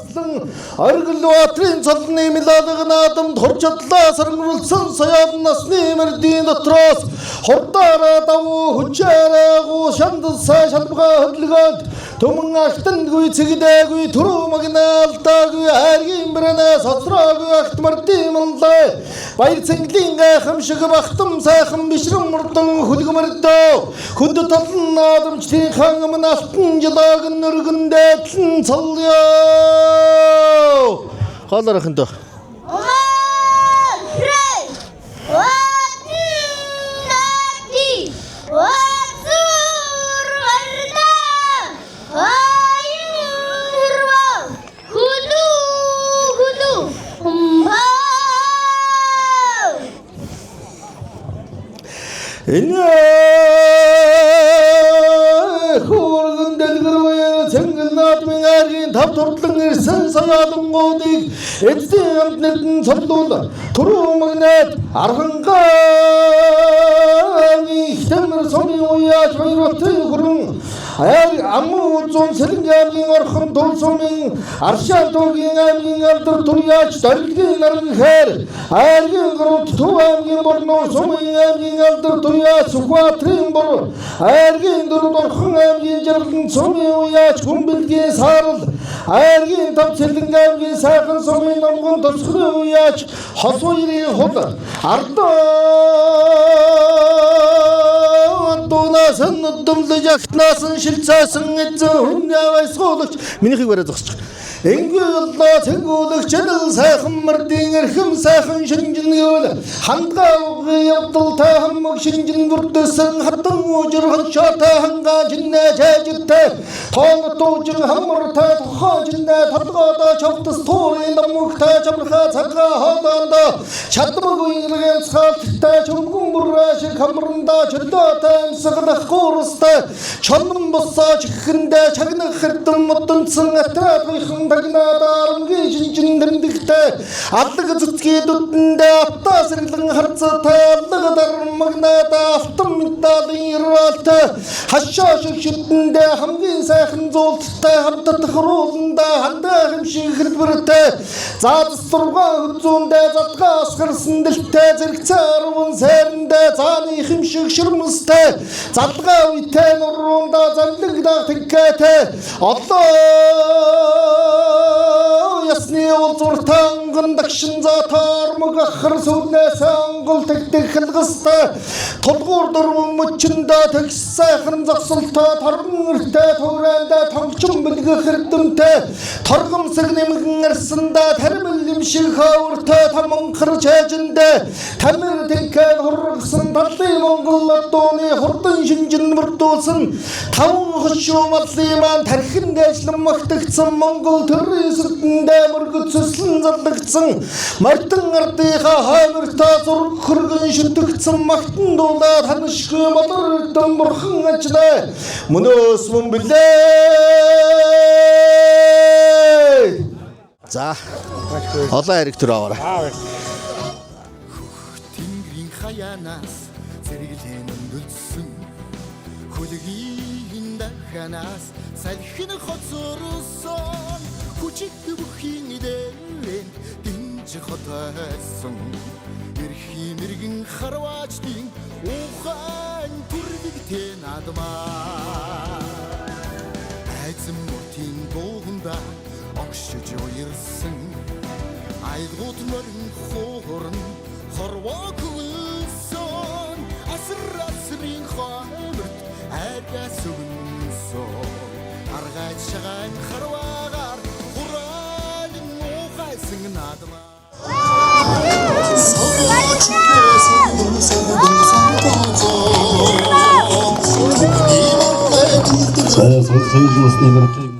таслан Аргил Баатрын цолны милалаг наадам турчадлаа сарнгуулсан саяад насны мэрдийн дотроос хурдаараа давуу хүчээрээгүй шандалсаа шалбгаа хөдлөгөөд төмөн агтангүй цэгдээгүй түрүү магнаалтаагүй хайргийн бэрэнэ соцроогүй агт мардын мандаа баяр цэнгэлийн гайхамшиг бахтам сайхан бишрэн мурдан хүлгмэрдөө хүнд талан наадамчдын хангам алтан жылааг нөргөндэтлэн цолёо хоолорохондоо Хөргөн дэлгэрвээ цэнгэл наадмын аргийн тав туртлан ирсэн саяалангуудыг эцсийн амтнэрдэн цорлуул түрүү магнайд архангааны ихтэмэр сумын уяаж баяратын хүрэн аммуу зүүн сэлэнгийн орхон тул сумын аршаан туугийн аймгийн алдар турьяаж дөрөлгийн наран хээр айргийн гурут төв аймгийн борноо сумын аймгийн алдар турьяаж Сүхбаатрын бор айргийн дөрөв орхон аймгийн жаргалан сумын уяаж хүмбэлгийн саарал айргийн тав сэлэнгийн аймгийн сайхан сумын номгон тосхрын уяаж хос уярын хул Дунасан нүдэмлэж агтнасан шилцаасан эзэн хүнявай суулагч минийхийг барай зогсчих. Энгүүлээ цэнгүүлэх чанал сайхан мардын эрхэм сайхан шинжлэнгүүл хандгаа явдал та хамаг шинжлэн бүрдсэн хатан уужир ханшаатай хангаа жиннэ чэжиттэй тоон туужир хамар та тухаа жиннэ талгаада чавтас туурын намухтай чамрха цагаа хоолондо чадмаггүй иргэн цаалттай чумгүн бүрашиг хамранда чөлөөтэй амсгалах гуурстай чонмон босоо чихэндэ чагнах хэрдэн модонцсон атраад Дагнаадармгийн шинжин дэрдэгтэй алдаг зүцгий дүдэндээ автаа сэргэлэн харцаатай алдаг дармагнада автан медалийн ирвалтай хашаа шигшидэндээ хамгийн сайхан зуулттай хамтдах рууланда хандаа хэмшиг хэлбэртэй заад сургаан хүзүүндээ задгаас хэрсэндэлтэй зэрэгцээрвэн сайрандээ зааны хэмшиг ширмэстэй задгаа үйтэй нуруундаа замлагдах тэгкэтэй Ясны улзуртан гындагшин затар мөгахэр сүнээс ангол тэгдэг хэлгэстэй тулгуур дөрвөн мөчөндөө тэгс сайхан зогсолтой торгон өртэй туурайдаа тонгчон бэлгэх хэрдэмтэй торгом сэг нэмгэн ирсэндээ тармил юмшиг хавартай таманхар чэжэндээ тамир тэгкээ хургсан талын монгол одооны хурдан шинжин мөрдүүлсэн таван хөшөө маллын маань тархин дэжлэн магтагдсан монгол төрийн сүрдэндээ мөргөд сүслэн залдагдсан мартан ардынхаа хоймортой зург хөргөн шүтгдсэн магтан дуулаад ханшгүй модордон бурхан ажлаа мөнөөс мөн билээ. За олон хэрэг төр аваарай. Тэнгэрийн хаянаас зэрэглэн өндөлсөн хөлгийн даханаас салхин хоцорсон хүчит бүхийн дээрэн динж хотойсон эрхийн мэргэн харваачдын ухаан түрдэгтэй надмаа айцэн мутын боогонда огшиж уярсан айлгууд мөрөн хоорн хорвоо күлсэн асрын хойморт айгаас өгнсөн аргайч шагаан харваагаар хураалын муухайсан надмаа Saya